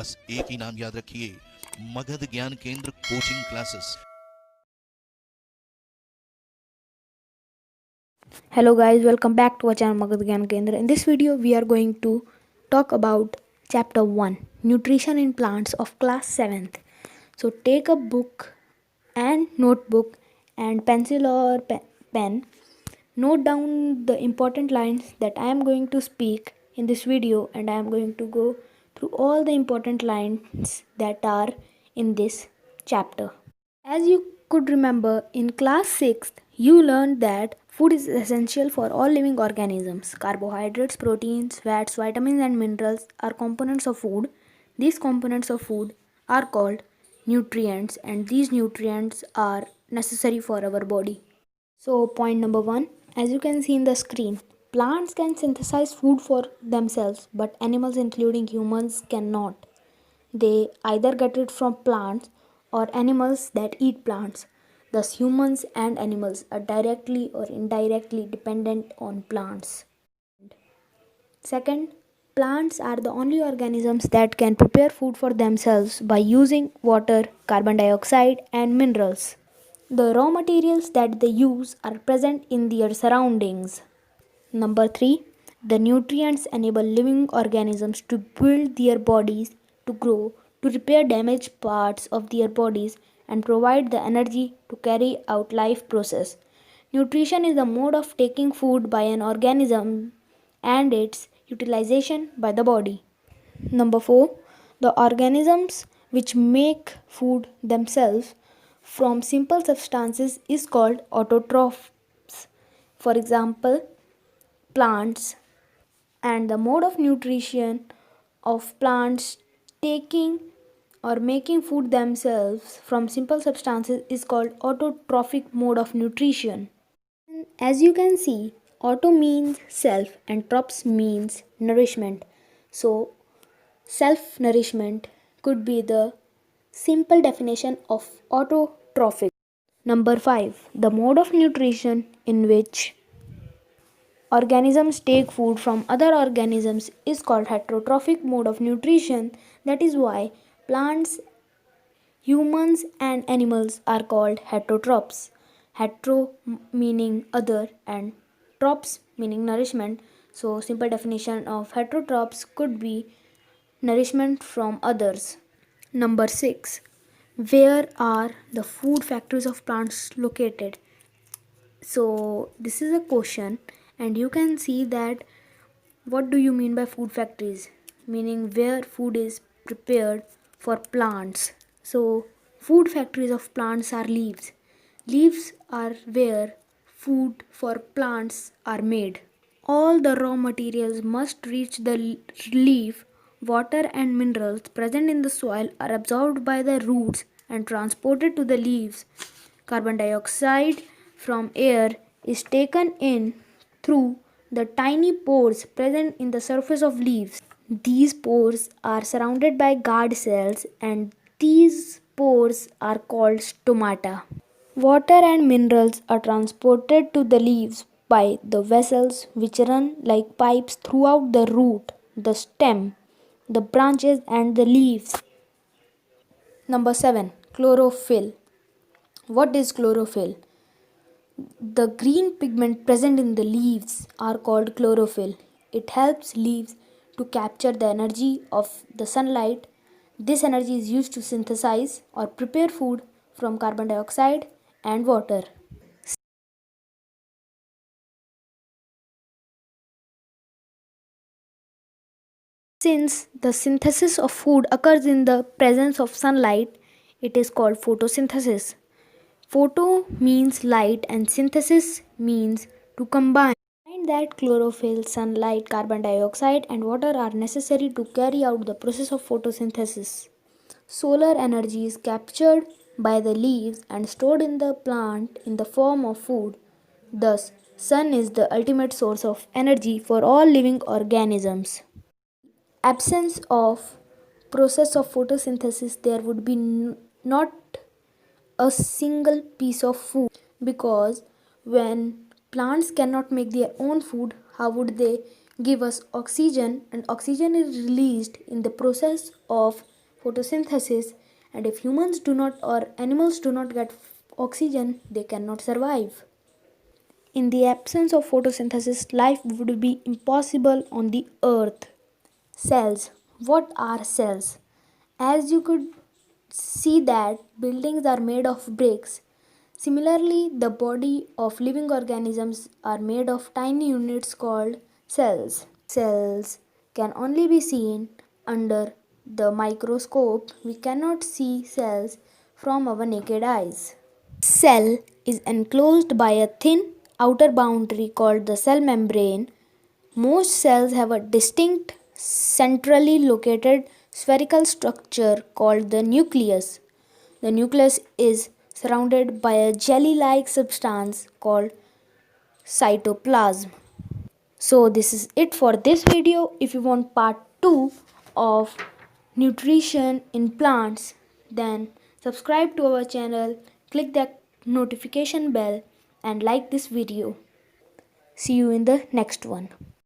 बस एक ही नाम याद रखिए, मगध ज्ञान केंद्र coaching classes. Hello guys, welcome back to our channel Magad Gyan Kendra. In this video, we are going to talk about chapter 1 Nutrition in Plants of class 7th. So take a book and notebook and pencil or pen. Note down the important lines that I am going to speak in this video, and I am going to go through all the important lines that are in this chapter. As you could remember, in class 6th, you learned that food is essential for all living organisms. Carbohydrates, proteins, fats, vitamins, and minerals are components of food. These components of food are called nutrients, and these nutrients are necessary for our body. So, point number 1, as you can see in the screen, plants can synthesize food for themselves, but animals, including humans, cannot. They either get it from plants or animals that eat plants. Thus, humans and animals are directly or indirectly dependent on plants. Second, plants are the only organisms that can prepare food for themselves by using water, carbon dioxide, and minerals. The raw materials that they use are present in their surroundings. Number 3, the nutrients enable living organisms to build their bodies, to grow, to repair damaged parts of their bodies, and provide the energy to carry out life process. Nutrition is the mode of taking food by an organism and its utilization by the body. Number 4, the organisms which make food themselves from simple substances is called autotrophs. For example, plants. And the mode of nutrition of plants taking or making food themselves from simple substances is called autotrophic mode of nutrition. As you can see, auto means self and trops means nourishment. So self nourishment could be the simple definition of autotrophic. Number 5, the mode of nutrition in which organisms take food from other organisms is called heterotrophic mode of nutrition. That is why plants, humans, and animals are called heterotrophs. Hetero meaning other and trophs meaning nourishment. So, simple definition of heterotrophs could be nourishment from others. Number 6. Where are the food factories of plants located? So, this is a question, and you can see that what do you mean by food factories? Meaning where food is prepared for plants. So, food factories of plants are leaves. Leaves are where food for plants are made. All the raw materials must reach the leaf. Water and minerals present in the soil are absorbed by the roots and transported to the leaves. Carbon dioxide from air is taken in through the tiny pores present in the surface of leaves. These pores are surrounded by guard cells, and these pores are called stomata. Water and minerals are transported to the leaves by the vessels which run like pipes throughout the root, the stem, the branches, and the leaves. Number 7, chlorophyll. What is chlorophyll? The green pigment present in the leaves are called chlorophyll. It helps leaves to capture the energy of the sunlight. This energy is used to synthesize or prepare food from carbon dioxide and water. Since the synthesis of food occurs in the presence of sunlight, it is called photosynthesis. Photo means light and synthesis means to combine. Find that chlorophyll, sunlight, carbon dioxide, and water are necessary to carry out the process of photosynthesis. Solar energy is captured by the leaves and stored in the plant in the form of food. Thus, sun is the ultimate source of energy for all living organisms. Absence of process of photosynthesis, there would be not a single piece of food, because when plants cannot make their own food, how would they give us oxygen? And oxygen is released in the process of photosynthesis, and if humans do not or animals do not get oxygen, they cannot survive. In the absence of photosynthesis, life would be impossible on the earth. Cells. What are cells? As you could see that buildings are made of bricks. Similarly, the body of living organisms are made of tiny units called cells. Cells can only be seen under the microscope. We cannot see cells from our naked eyes. Cell is enclosed by a thin outer boundary called the cell membrane. Most cells have a distinct, centrally located spherical structure called the nucleus. The nucleus is surrounded by a jelly like substance called cytoplasm. So, this is it for this video. If you want part 2 of nutrition in plants, then subscribe to our channel, click the notification bell, and like this video. See you in the next one.